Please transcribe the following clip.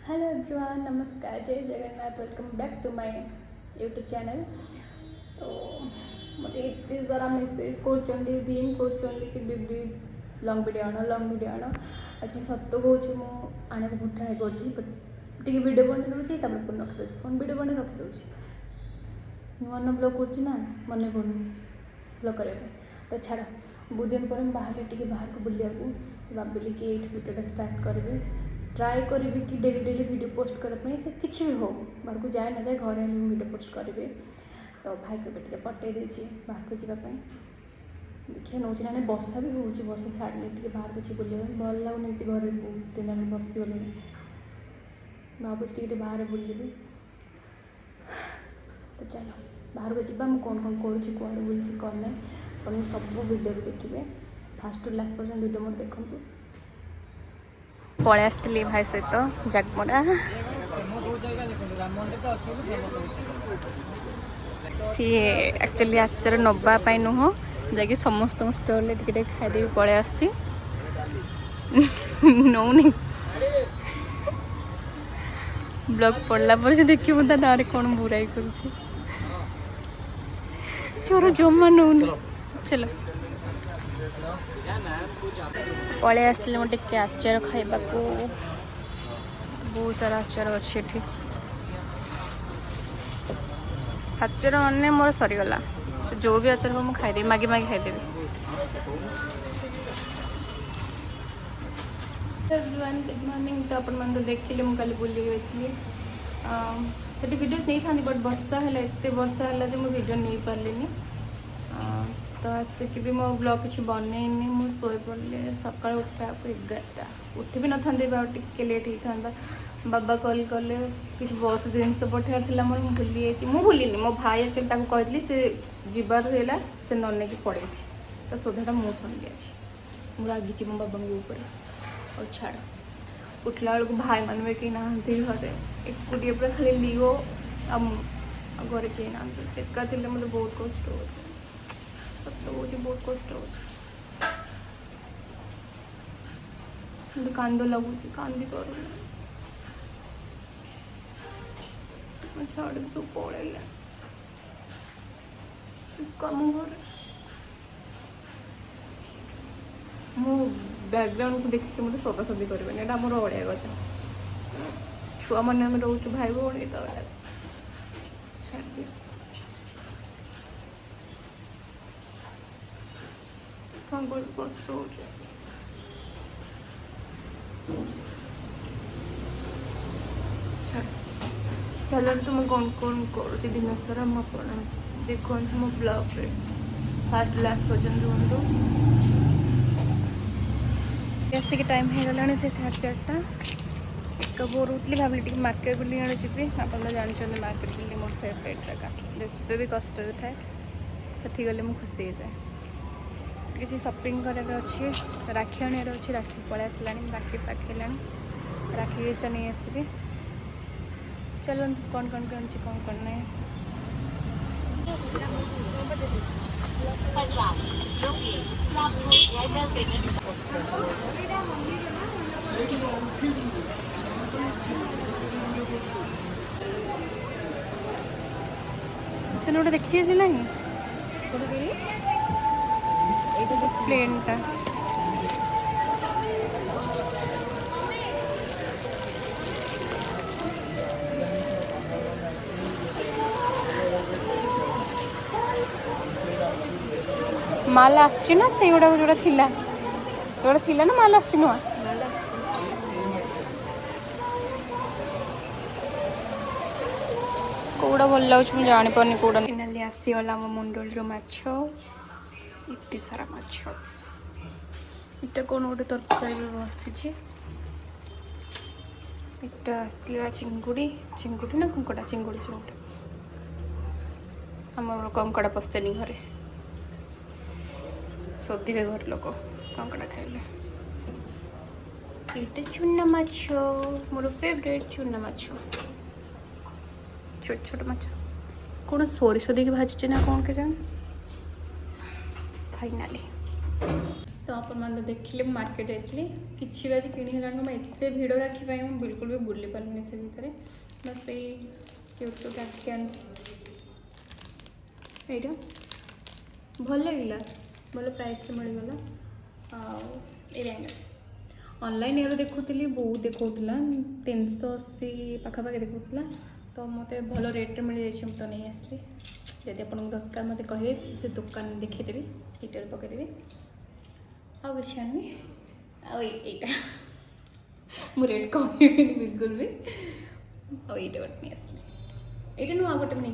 Hello everyone, नमस्कार, जय Jagannath. Welcome back to my YouTube channel. तो मत ये द्वारा मेसेज कर दीदी लंग वीडियो आण एक्चुअली सत कौन आने को बहुत ट्राए कर वीडियो बन दूसरी फोन रखी फोन वीडियो बन रखी नुआ नुआ ब्लॉग कर मन पड़ू ब्लॉग करने तो छाड़ बहुत दिन पर बाहर टे बाहर को बुलिया भाविली कि वीडियोटा स्टार्ट करेंगे ट्राए करी कि डेली डेली वीडियो पोस्ट करने से किसी भी हो बाहर को जाए ना जाए घर वीडियो पोस्ट करेंगे। तो भाई को टे पटे देती बाहर को जावाई देखिए नौ ना वर्षा भी हो वर्षा छाड़े टे बाहर को बुले भल लगुनि घर बहुत दिन बस गले भावुँ बाहर बुलि तो चलो बाहर को जावा मुझे कौन कौन करुँच कौन बुलूँ कौन ना अपन सब वीडियो देखिए फास्ट टू लास्ट पर्यटन वीडियो मोर देखूँ। पलि आसती भाई सहित जागमरा सी एक्चुअली आचार नवापाई नुह जा समस्त स्टल टे खाईदे पलि आस नौनी ब्लॉग पढ़ला पर से देखिए ता ना कौन बुराई कर चोर जमा नौनी चलो पलि आसती मोटे आचार खाइबा को बहुत सारा आचार अच्छे आचार मैंने मोर सरीगला जो भी आचार हो मुझे खाईदेवी मागी मागी खाईदेवी। Good morning. तो अपन तो देखिले मुझे कल बुले से वीडियोस नहीं था बट वर्षा है एत वर्षा है जो मुझे वीडियो नहीं पार्ली तो आसिक भी मो ब्लॉग किसी बनईनी मुझे शोई पड़े सका उठा 11टा उठी भी न था टे लेट होता बाबा कल कले किसी बस जिन पठार मोर भूलिनी मो भाई एक्चुअली कहती से जीवार से न नहीं पड़े तो सोधाटा मुझे शुणी मुझे रागिची मो बाबा ऊपर और छाड़ उठला बेलू भाई मान भी कहीं ना घरे एकुटिए पूरा खाली लिओ घरे कहीं ना एका थे मतलब बहुत कष्ट हो बहुत कष्ट हो कांद लगुच कांदी कर छाड़ तू पड़े कम घर मो बैकग्राउंड को देखिए मतलब सदासदी करें मोर अड़िया कथा छुआ मैंने आम रोच भाई भौणी तो छाड़ी कौन बहुत कष्ट हो चलो तो मैं कौन कौन करुँच दिन सारा मुझे देखो मो ब्लॉग रे फास्ट लास्ट पर्यटन रुहतु आसिक टाइम हो गला से 4:30 तो बोरुली भाविली मार्केट बुली जी आप जानते मार्केट बुली मोर फेवरेट जगह जिते भी कष्ट थाए से गले मुझे खुशी हो जाए किसी शॉपिंग करार अच्छे राखी आने अच्छे राखी पलि आसला राखी पाखला राखी गेसटा नहीं आसबे चलो कौन कौन कौन नहीं से गोटे देखिए ना प्लेनटा माल आसी ना से गुड़ा जोड़ा थिला ना माल आसी नुआ कौड़ा भल लगे मुझे जापारे कौड़ा फाइनाली आसीगला मो मुंडल माछ इतने सारा माछ इटा कौन गोटे तरकारी बसी इटा आसला चिंगुड़ी चिंगुड़ी ना कंकड़ा चिंगुड़ी चिंगुड़ी आम कंकड़ा पशेनी घरे सोधे घर लोक कंकड़ा खाइले ये चूना माछ मोर फेवरेट चूना माछ छोट छोट माछ कौन सोरिष देके भाजुचे ना कौन के जान फाइनाली तो आप देखिले मार्केट जाइली किसी भी आज किणी एत भिड़ राखी बिल्कुल भी बुली पारे से भितर बस क्यूट राखी आईटा भल लगे भल प्राइस मिलगला ऑनलाइन एरो देखुली बहुत देखा 380 पाखापाखि देखा तो मत भल रेट मिल जाए तो नहीं आसली जब आप दरकार मत कहे से दुकान देखीदेवी डिटेल पकईदेवी आउ कि आनी आईटा मु रेट कह बिल्कुल भी आईटा गोटे नहीं आसली यहाँ गोटे नहीं